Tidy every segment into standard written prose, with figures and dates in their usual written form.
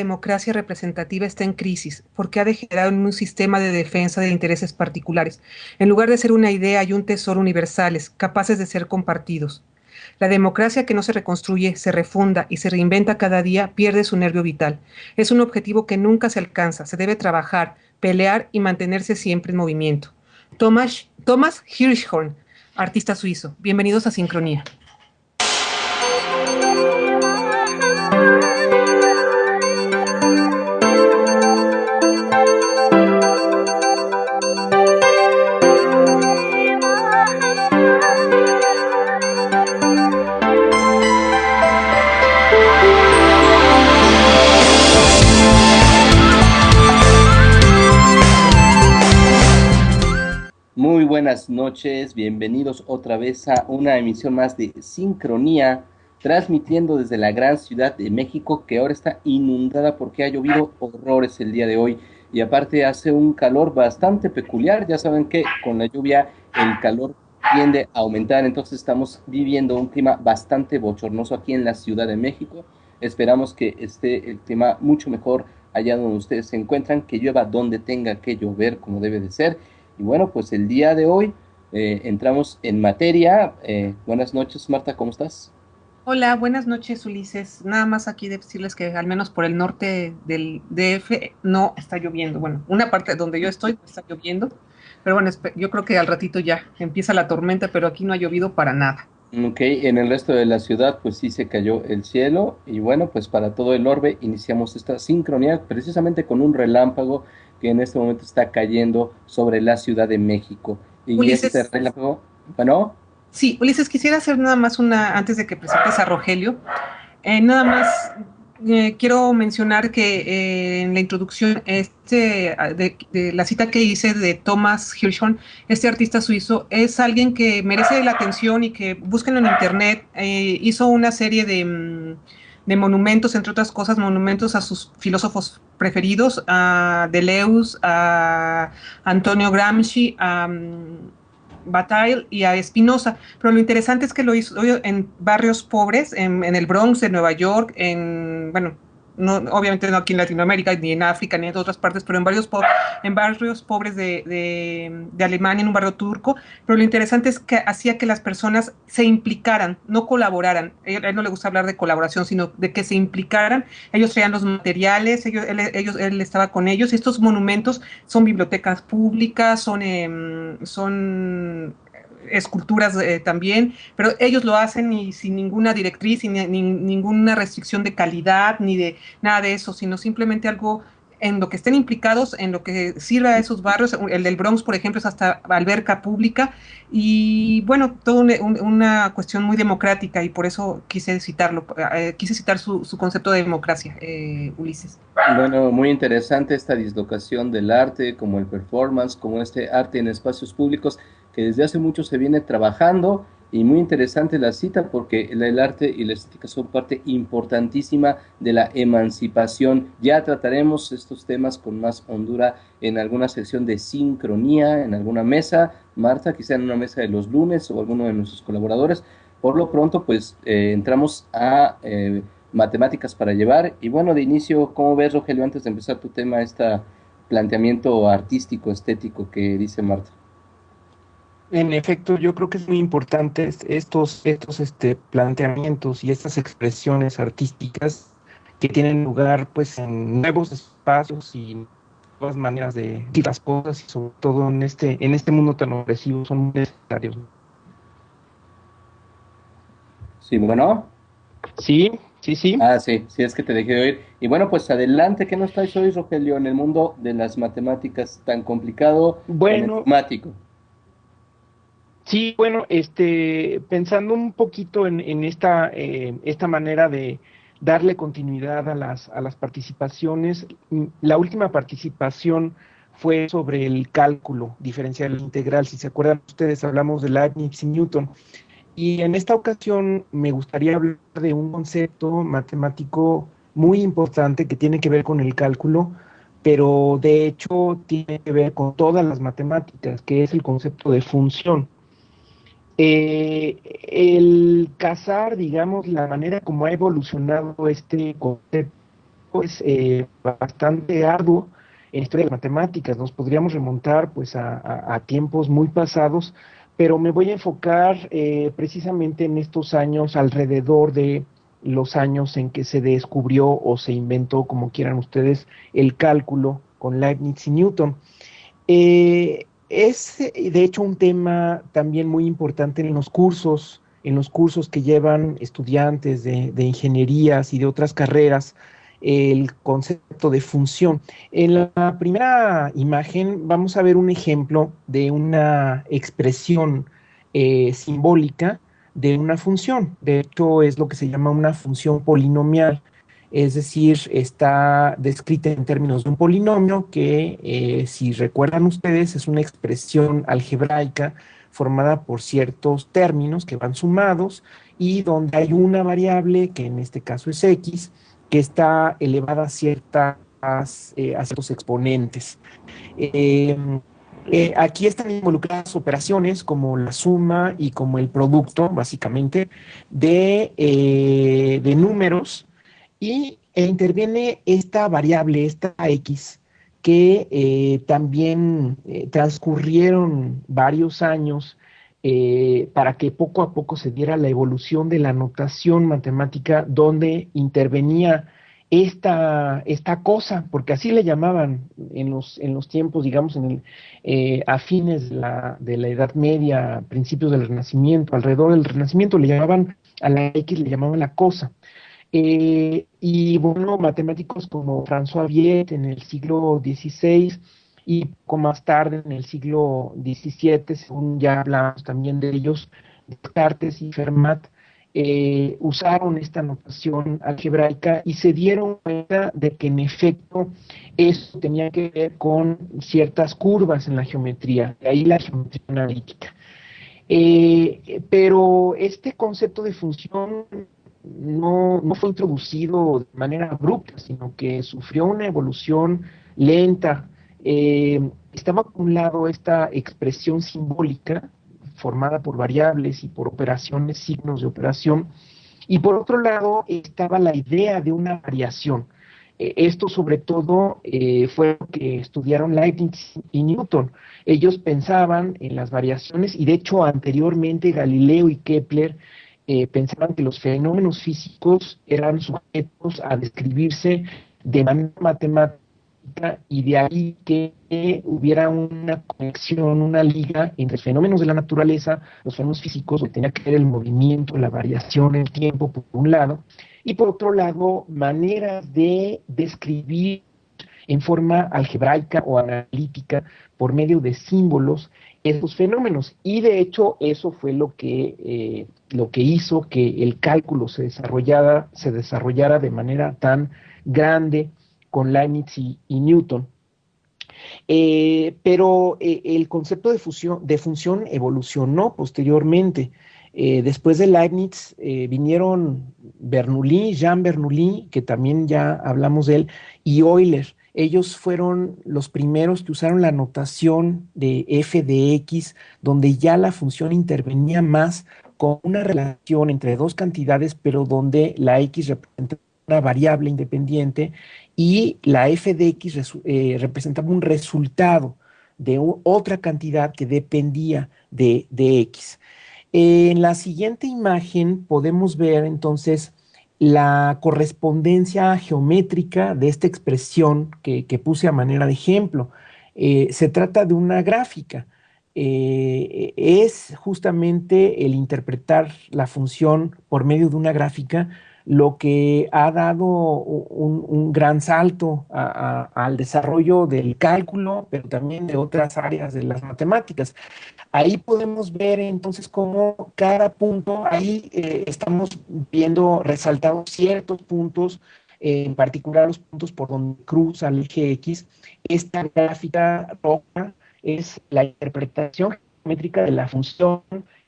democracia representativa está en crisis porque ha degenerado en un sistema de defensa de intereses particulares, en lugar de ser una idea y un tesoro universales, capaces de ser compartidos. La democracia que no se reconstruye, se refunda y se reinventa cada día pierde su nervio vital. Es un objetivo que nunca se alcanza, se debe trabajar, pelear y mantenerse siempre en movimiento. Thomas Hirschhorn, artista suizo. Bienvenidos a Sincronía. Muy buenas noches, bienvenidos otra vez a una emisión más de Sincronía, transmitiendo desde la gran ciudad de México, que ahora está inundada porque ha llovido horrores el día de hoy, y aparte hace un calor bastante peculiar. Ya saben que con la lluvia el calor tiende a aumentar, entonces estamos viviendo un clima bastante bochornoso aquí en la Ciudad de México. Esperamos que esté el clima mucho mejor allá donde ustedes se encuentran, que llueva donde tenga que llover como debe de ser. Y bueno, pues el día de hoy entramos en materia. Buenas noches, Marta, ¿cómo estás? Hola, buenas noches, Ulises. Nada más aquí de decirles que al menos por el norte del DF no está lloviendo. Bueno, una parte donde yo estoy está lloviendo, pero bueno, yo creo que al ratito ya empieza la tormenta, pero aquí no ha llovido para nada. Ok, en el resto de la ciudad pues sí se cayó el cielo y bueno, pues para todo el orbe iniciamos esta sincronía precisamente con un relámpago que en este momento está cayendo sobre la Ciudad de México. Y este Ulises, relámpago, bueno, sí, Ulises, quisiera hacer nada más antes de que presentes a Rogelio, nada más quiero mencionar que en la introducción de la cita que hice de Thomas Hirschhorn, este artista suizo, es alguien que merece la atención y que búsquenlo en internet. Hizo una serie de monumentos, entre otras cosas, monumentos a sus filósofos preferidos, a Deleuze, a Antonio Gramsci, a Bataille y a Spinoza, pero lo interesante es que lo hizo en barrios pobres, en el Bronx de Nueva York, bueno, no, obviamente no aquí en Latinoamérica, ni en África, ni en otras partes, pero en barrios pobres de Alemania, en un barrio turco. Pero lo interesante es que hacía que las personas se implicaran, no colaboraran. A él no le gusta hablar de colaboración, sino de que se implicaran. Ellos traían los materiales, él estaba con ellos. Estos monumentos son bibliotecas públicas, son esculturas también, pero ellos lo hacen y sin ninguna directriz, sin ninguna restricción de calidad, ni de nada de eso, sino simplemente algo en lo que estén implicados, en lo que sirva a esos barrios. El del Bronx, por ejemplo, es hasta alberca pública, y bueno, toda una cuestión muy democrática, y por eso quise citarlo, quise citar su concepto de democracia, Ulises. bueno, muy interesante esta dislocación del arte, como el performance, como este arte en espacios públicos que desde hace mucho se viene trabajando, y muy interesante la cita porque el arte y la estética son parte importantísima de la emancipación. Ya trataremos estos temas con más hondura en alguna sección de sincronía, en alguna mesa, Marta, quizá en una mesa de los lunes o alguno de nuestros colaboradores. Por lo pronto, pues entramos a matemáticas para llevar. Y bueno, de inicio, ¿cómo ves, Rogelio, antes de empezar tu tema, este planteamiento artístico, estético que dice Marta? En efecto, yo creo que es muy importante estos planteamientos y estas expresiones artísticas que tienen lugar pues en nuevos espacios y nuevas maneras de decir las cosas, y sobre todo en este mundo tan opresivo son muy necesarios. Sí, bueno. Sí, sí, sí. Ah, sí, sí, es que te dejé de oír. Y bueno, pues adelante, ¿qué nos traes hoy, Rogelio, en el mundo de las matemáticas tan complicado, tan Bueno, enigmático? sí, bueno, pensando un poquito en esta manera de darle continuidad a las participaciones, la última participación fue sobre el cálculo diferencial integral. Si se acuerdan ustedes, hablamos de Leibniz y Newton. Y en esta ocasión me gustaría hablar de un concepto matemático muy importante que tiene que ver con el cálculo, pero de hecho tiene que ver con todas las matemáticas, que es el concepto de función. El cazar, digamos, la manera como ha evolucionado este concepto es bastante arduo en la historia de las matemáticas. Nos podríamos remontar pues a tiempos muy pasados, pero me voy a enfocar precisamente en estos años, alrededor de los años en que se descubrió o se inventó, como quieran ustedes, el cálculo con Leibniz y Newton. Es de hecho un tema también muy importante en los cursos que llevan estudiantes de ingenierías y de otras carreras, el concepto de función. En la primera imagen vamos a ver un ejemplo de una expresión simbólica de una función. De hecho, es lo que se llama una función polinomial. Es decir, está descrita en términos de un polinomio que, si recuerdan ustedes, es una expresión algebraica formada por ciertos términos que van sumados y donde hay una variable, que en este caso es x, que está elevada a ciertos exponentes. Eh, Aquí están involucradas operaciones como la suma y como el producto, básicamente, de números e interviene esta variable, esta x, que también transcurrieron varios años para que poco a poco se diera la evolución de la notación matemática donde intervenía esta cosa, porque así le llamaban en los tiempos, digamos, a fines de la Edad Media, principios del Renacimiento, alrededor del Renacimiento, le llamaban a la X, le llamaban la cosa. Y bueno, matemáticos como François Viet en el siglo XVI y poco más tarde en el siglo XVII, según ya hablamos también de ellos, Descartes y Fermat, usaron esta notación algebraica y se dieron cuenta de que en efecto eso tenía que ver con ciertas curvas en la geometría, de ahí la geometría analítica. Pero este concepto de función no fue introducido de manera abrupta, sino que sufrió una evolución lenta. Estaba por un lado esta expresión simbólica formada por variables y por operaciones, signos de operación, y por otro lado estaba la idea de una variación. Esto sobre todo fue lo que estudiaron Leibniz y Newton. Ellos pensaban en las variaciones y de hecho anteriormente Galileo y Kepler pensaban que los fenómenos físicos eran sujetos a describirse de manera matemática y de ahí que hubiera una conexión, una liga entre fenómenos de la naturaleza, los fenómenos físicos, donde tenía que ver el movimiento, la variación, el tiempo, por un lado, y por otro lado, maneras de describir en forma algebraica o analítica, por medio de símbolos, esos fenómenos. Y de hecho, eso fue lo que hizo que el cálculo se desarrollara de manera tan grande con Leibniz y Newton. Pero el concepto de función evolucionó posteriormente. Después de Leibniz vinieron Bernoulli, Jean Bernoulli, que también ya hablamos de él, y Euler. Ellos fueron los primeros que usaron la notación de f de x, donde ya la función intervenía más con una relación entre dos cantidades, pero donde la x representa una variable independiente y la f de x representaba un resultado de otra cantidad que dependía de x. En la siguiente imagen podemos ver entonces la correspondencia geométrica de esta expresión que puse a manera de ejemplo. Se trata de una gráfica. Es justamente el interpretar la función por medio de una gráfica lo que ha dado un gran salto al desarrollo del cálculo, pero también de otras áreas de las matemáticas. Ahí podemos ver entonces cómo cada punto, ahí estamos viendo resaltados ciertos puntos, en particular los puntos por donde cruza el eje X. Esta gráfica roja es la interpretación geométrica de la función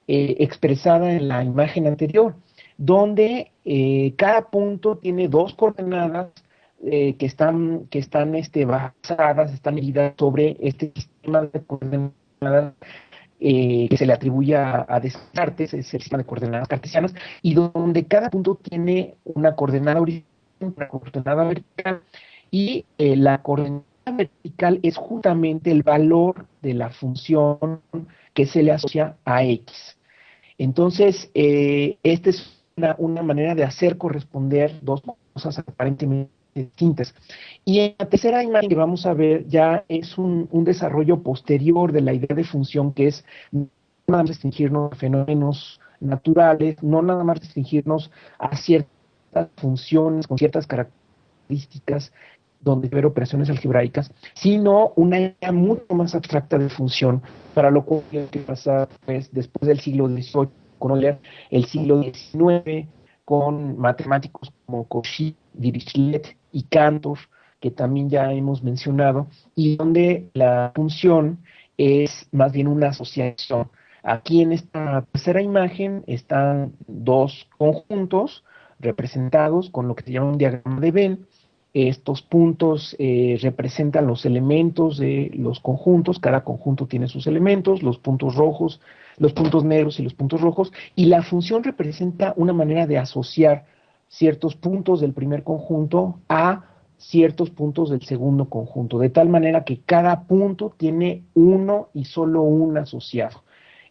expresada en la imagen anterior, donde cada punto tiene dos coordenadas que están basadas, están medidas sobre este sistema de coordenadas que se le atribuye a Descartes, es el sistema de coordenadas cartesianas, y donde cada punto tiene una coordenada horizontal la coordenada vertical, y la coordenada vertical es justamente el valor de la función que se le asocia a X. Entonces, esta es una manera de hacer corresponder dos cosas aparentemente distintas. Y en la tercera imagen que vamos a ver ya es un desarrollo posterior de la idea de función, que es no nada más restringirnos a fenómenos naturales, no nada más restringirnos a ciertas funciones con ciertas características donde ver operaciones algebraicas, sino una idea mucho más abstracta de función, para lo cual hay que pasar pues, después del siglo XVIII con Euler, el siglo XIX con matemáticos como Cauchy, Dirichlet y Cantor, que también ya hemos mencionado, y donde la función es más bien una asociación. Aquí en esta tercera imagen están dos conjuntos representados con lo que se llama un diagrama de Venn. Estos puntos representan los elementos de los conjuntos, cada conjunto tiene sus elementos, los puntos rojos, los puntos negros y los puntos rojos, y la función representa una manera de asociar ciertos puntos del primer conjunto a ciertos puntos del segundo conjunto, de tal manera que cada punto tiene uno y solo un asociado.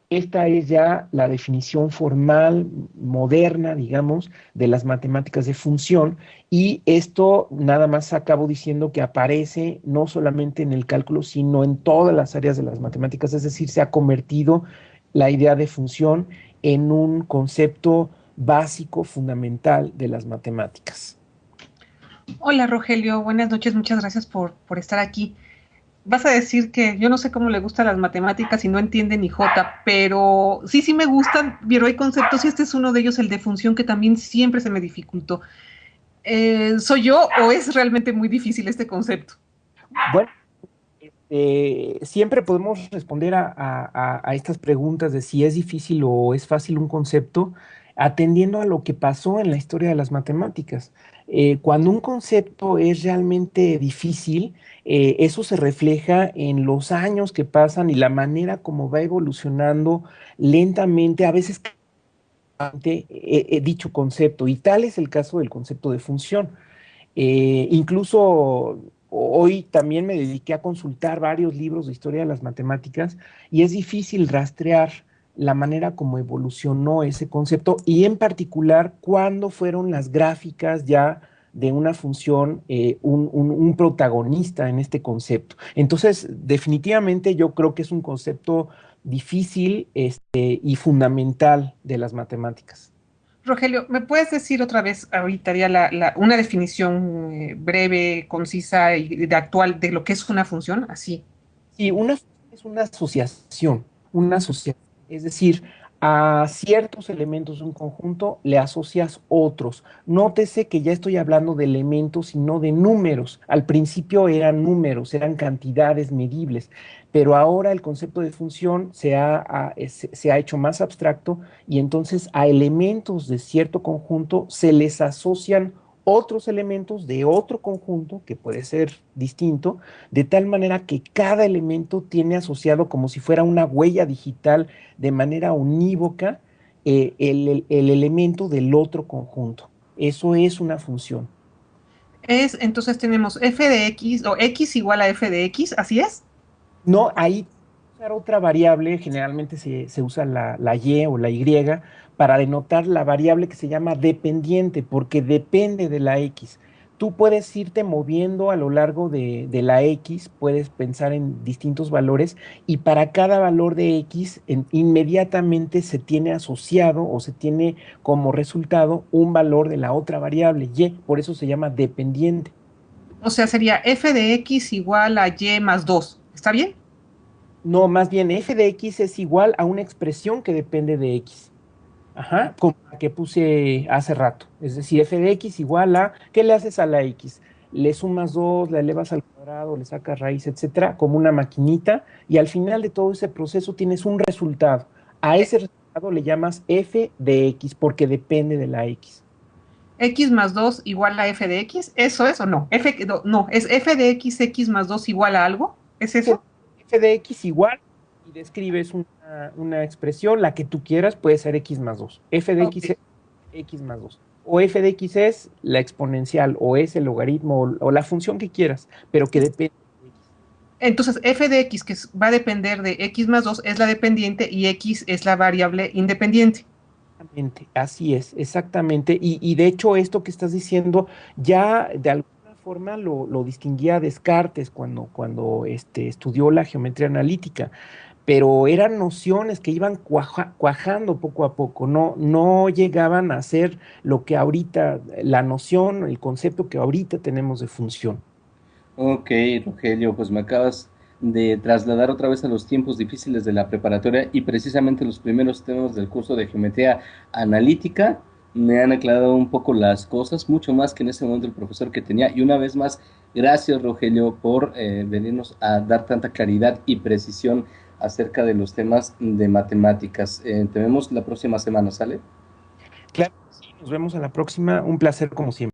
Esta es ya la definición formal, moderna, digamos, de las matemáticas de función, y esto nada más acabo diciendo que aparece no solamente en el cálculo, sino en todas las áreas de las matemáticas, es decir, se ha convertido la idea de función en un concepto básico, fundamental de las matemáticas. Hola Rogelio, buenas noches, muchas gracias por estar aquí. Vas a decir que yo no sé cómo le gustan las matemáticas y no entiende ni jota, pero sí me gustan, pero hay conceptos y este es uno de ellos, el de función, que también siempre se me dificultó. ¿Soy yo o es realmente muy difícil este concepto? Bueno, siempre podemos responder a estas preguntas de si es difícil o es fácil un concepto, atendiendo a lo que pasó en la historia de las matemáticas. Cuando un concepto es realmente difícil, eso se refleja en los años que pasan y la manera como va evolucionando lentamente, a veces dicho concepto, y tal es el caso del concepto de función. Incluso hoy también me dediqué a consultar varios libros de historia de las matemáticas, y es difícil rastrear la manera como evolucionó ese concepto, y en particular cuándo fueron las gráficas ya de una función un protagonista en este concepto. Entonces, definitivamente yo creo que es un concepto difícil y fundamental de las matemáticas. Rogelio, ¿me puedes decir otra vez ahorita ya una definición breve, concisa y de actual de lo que es una función? Así. Sí, una es una asociación, es decir, a ciertos elementos de un conjunto le asocias otros. Nótese que ya estoy hablando de elementos y no de números. Al principio eran números, eran cantidades medibles, pero ahora el concepto de función se ha hecho más abstracto, y entonces a elementos de cierto conjunto se les asocian otros elementos de otro conjunto que puede ser distinto, de tal manera que cada elemento tiene asociado, como si fuera una huella digital, de manera unívoca, el elemento del otro conjunto. Eso es una función. Entonces tenemos f de x o x igual a f de x, ¿así es? No, ahí usar otra variable, generalmente se usa la y o la y para denotar la variable que se llama dependiente, porque depende de la x. Tú puedes irte moviendo a lo largo de la x, puedes pensar en distintos valores, y para cada valor de x inmediatamente se tiene asociado o se tiene como resultado un valor de la otra variable y, por eso se llama dependiente. O sea, sería f de x igual a y más 2. ¿Está bien? No, más bien f de x es igual a una expresión que depende de x. Ajá, como la que puse hace rato. Es decir, f de x igual a, ¿qué le haces a la x? Le sumas 2, la elevas al cuadrado, le sacas raíz, etcétera, como una maquinita, y al final de todo ese proceso tienes un resultado. A ese resultado le llamas f de x porque depende de la x. X más 2 igual a f de x. ¿Eso es o no? No, es f de x más 2 igual a algo. ¿Es F, eso? f de x igual, y describes una expresión, la que tú quieras, puede ser x más 2. F de Ok. x es x más 2. o f de x es la exponencial, o es el logaritmo, o la función que quieras, pero que depende de x. Entonces, f de x, que va a depender de x más 2, es la dependiente y x es la variable independiente. Exactamente, así es, exactamente. Y de hecho esto que estás diciendo ya de alguna forma lo distinguía Descartes cuando estudió la geometría analítica, pero eran nociones que iban cuajando poco a poco, no llegaban a ser lo que ahorita, la noción, el concepto que ahorita tenemos de función. Ok, Rogelio, pues me acabas de trasladar otra vez a los tiempos difíciles de la preparatoria y precisamente los primeros temas del curso de geometría analítica me han aclarado un poco las cosas, mucho más que en ese momento el profesor que tenía. Y una vez más, gracias, Rogelio, por venirnos a dar tanta claridad y precisión acerca de los temas de matemáticas. Te vemos la próxima semana, ¿sale? Claro, que sí, nos vemos a la próxima, un placer como siempre.